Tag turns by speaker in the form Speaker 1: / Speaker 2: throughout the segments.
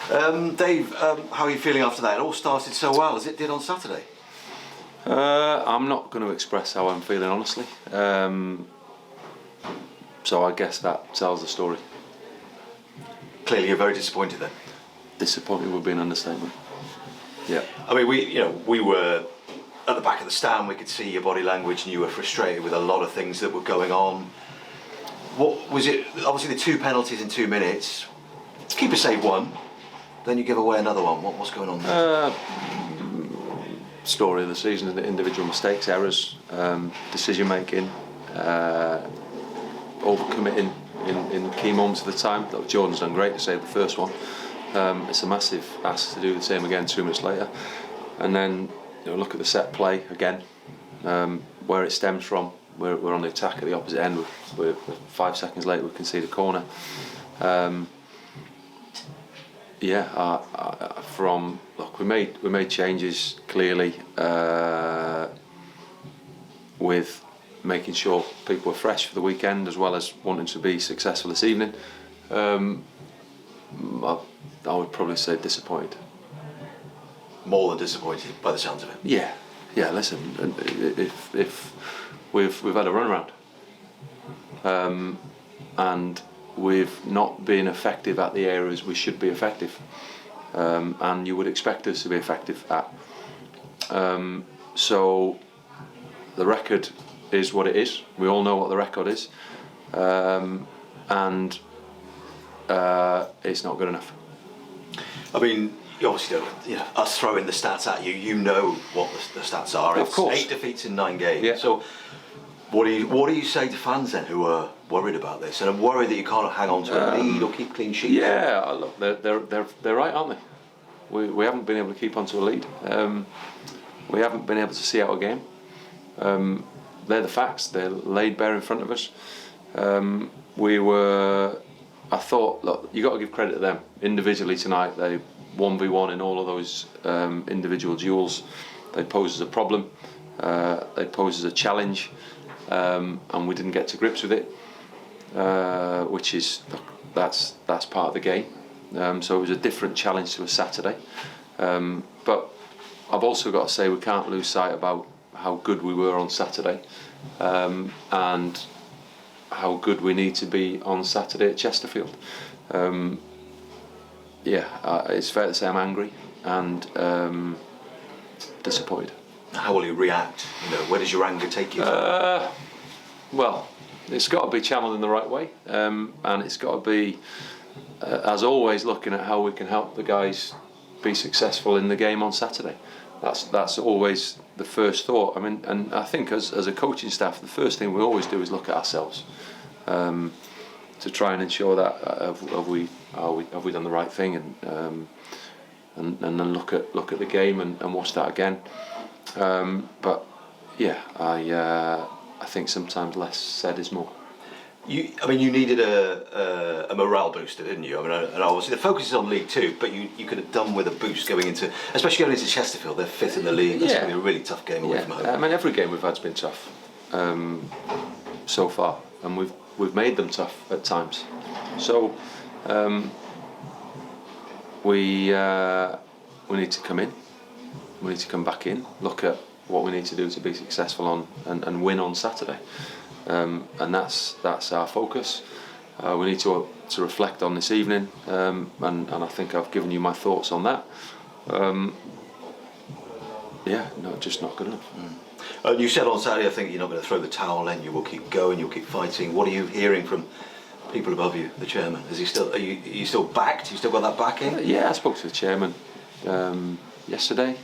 Speaker 1: Dave, how are you feeling after that? It all started so well as it did on Saturday.
Speaker 2: I'm not going to express how I'm feeling, honestly. So I guess that tells the story.
Speaker 1: Clearly, you're very disappointed then.
Speaker 2: Disappointed would be an understatement. Yeah.
Speaker 1: I mean, we were at the back of the stand. We could see your body language, and you were frustrated with a lot of things that were going on. What was it? Obviously, the 2 penalties in 2 minutes. Keeper saved one, then you give away another one. What's going on there?
Speaker 2: Story of the season is the individual mistakes, errors, decision making, overcommitting in key moments of the time. Jordan's done great to save the first one. It's a massive ask to do the same again 2 minutes later, and then look at the set play again, where it stems from. We're on the attack at the opposite end. We're 5 seconds later we concede a corner. We made changes clearly, with making sure people were fresh for the weekend as well as wanting to be successful this evening. I would probably say disappointed.
Speaker 1: More than disappointed, by the sounds of it.
Speaker 2: Yeah. Listen, if we've had a run around, and we've not been effective at the areas we should be effective, and you would expect us to be effective at. So the record is what it is. We all know what the record is, and it's not good enough.
Speaker 1: I mean, you obviously don't, us throwing the stats at you, you know what the stats are.
Speaker 2: Of course.
Speaker 1: 8 defeats in 9 games.
Speaker 2: Yeah.
Speaker 1: So what do you say to fans then who are worried about this and are worried that you can't hang on to a lead or keep clean sheets?
Speaker 2: Yeah, look, they're right, aren't they? We haven't been able to keep onto a lead. We haven't been able to see out a game. They're the facts. They're laid bare in front of us. I thought, look, you got to give credit to them individually tonight. They 1v1 in all of those individual duels. They posed as a problem. They posed as a challenge, and we didn't get to grips with it, which is that's part of the game. So it was a different challenge to a Saturday. But I've also got to say we can't lose sight about how good we were on Saturday, and how good we need to be on Saturday at Chesterfield. It's fair to say I'm angry and disappointed.
Speaker 1: How will you react? Where does your anger take you?
Speaker 2: Well, it's got to be channeled in the right way, and it's got to be, as always, looking at how we can help the guys be successful in the game on Saturday. That's always the first thought. I mean, and I think as a coaching staff, the first thing we always do is look at ourselves, to try and ensure that have we done the right thing, and then look at the game and watch that again. But yeah, I think sometimes less said is more.
Speaker 1: You needed a morale booster, didn't you? I mean, and obviously the focus is on League Two, but you could have done with a boost especially going into Chesterfield. They're 5th in the league. That's going to be a really tough game away from home.
Speaker 2: I mean, every game we've had's been tough so far, and we've made them tough at times. So we need to come in. We need to come back in. Look at what we need to do to be successful on and win on Saturday. And that's our focus. We need to reflect on this evening, and I think I've given you my thoughts on that. Just not good enough.
Speaker 1: You said on Saturday, I think you're not going to throw the towel in. You will keep going. You'll keep fighting. What are you hearing from people above you? The chairman, is he still? Are you still backed? You still got that backing?
Speaker 2: I spoke to the chairman yesterday,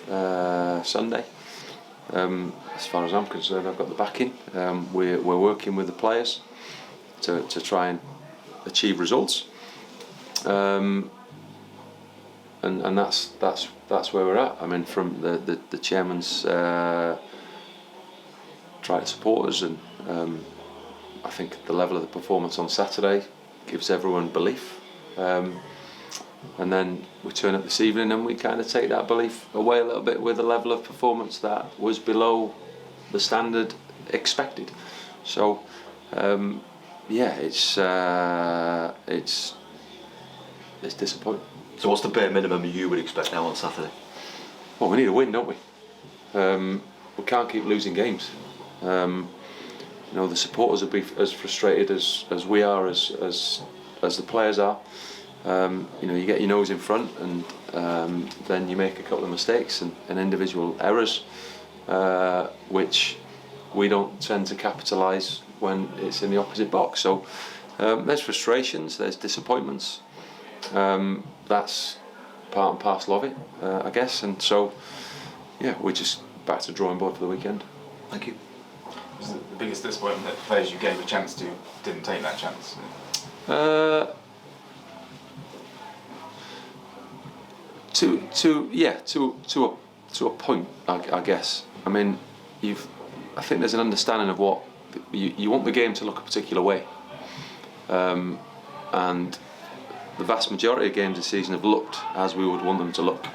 Speaker 2: Sunday. As far as I'm concerned, I've got the backing. We're working with the players to try and achieve results, and that's where we're at. I mean, from the chairman's try to support us, and I think the level of the performance on Saturday gives everyone belief. And then we turn up this evening and we kind of take that belief away a little bit with a level of performance that was below the standard expected. it's disappointing.
Speaker 1: So what's the bare minimum you would expect now on Saturday?
Speaker 2: Well, we need a win, don't we? We can't keep losing games. You know, the supporters will be as frustrated as we are, as the players are. You know, you get your nose in front, and then you make a couple of mistakes and individual errors, which we don't tend to capitalise when it's in the opposite box. So there's frustrations, there's disappointments. That's part and parcel of it, I guess. And so, yeah, we're just back to the drawing board for the weekend.
Speaker 1: Thank you.
Speaker 3: Was the biggest disappointment that the players you gave a chance to didn't take that chance?
Speaker 2: To a point, I guess. I mean, I think there's an understanding of what you want the game to look a particular way, and the vast majority of games this season have looked as we would want them to look.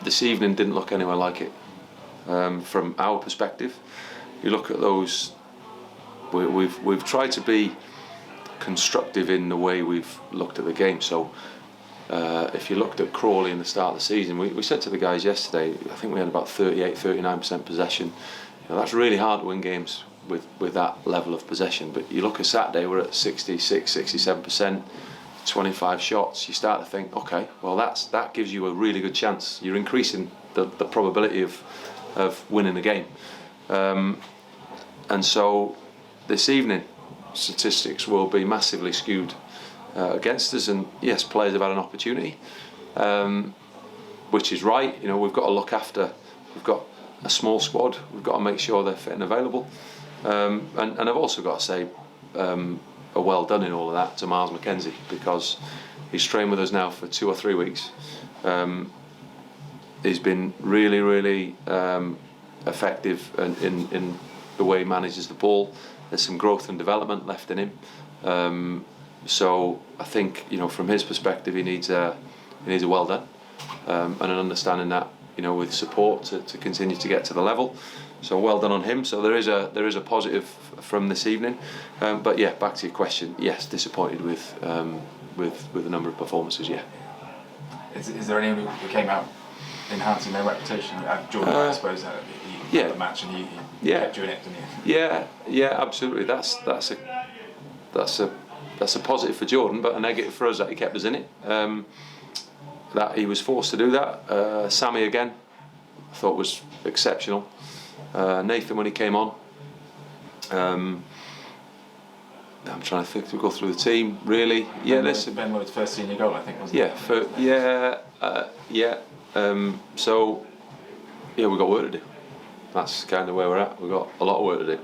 Speaker 2: This evening didn't look anywhere like it. From our perspective, you look at those. We've tried to be constructive in the way we've looked at the game. So if you looked at Crawley in the start of the season, we said to the guys yesterday, I think we had about 38-39% possession. You know, that's really hard to win games with that level of possession. But you look at Saturday, we're at 66-67%, 25 shots. You start to think, okay, well that gives you a really good chance. You're increasing the probability of winning the game. And so this evening, statistics will be massively skewed against us, and yes, players have had an opportunity, which is right. You know, we've got to look after. We've got a small squad. We've got to make sure they're fit and available. And I've also got to say a well done in all of that to Miles McKenzie, because he's trained with us now for 2 or 3 weeks. He's been really effective in the way he manages the ball. There's some growth and development left in him. So I think, you know, from his perspective, he needs a well done, and an understanding that, you know, with support to continue to get to the level. So well done on him. So there is a positive from this evening. But yeah, back to your question. Yes, disappointed with a number of performances. Yeah.
Speaker 3: Is there anyone who came out enhancing their reputation? Jordan, I suppose, he had the match and he kept doing it, didn't he?
Speaker 2: Yeah, absolutely. That's a positive for Jordan, but a negative for us that he kept us in it. That he was forced to do that. Sammy again, I thought was exceptional. Nathan when he came on. I'm trying to think to go through the team really. Yeah, listen.
Speaker 3: Ben Lloyd's first senior goal, I think, wasn't it?
Speaker 2: Yeah. So yeah, we've got work to do. That's kind of where we're at. We've got a lot of work to do.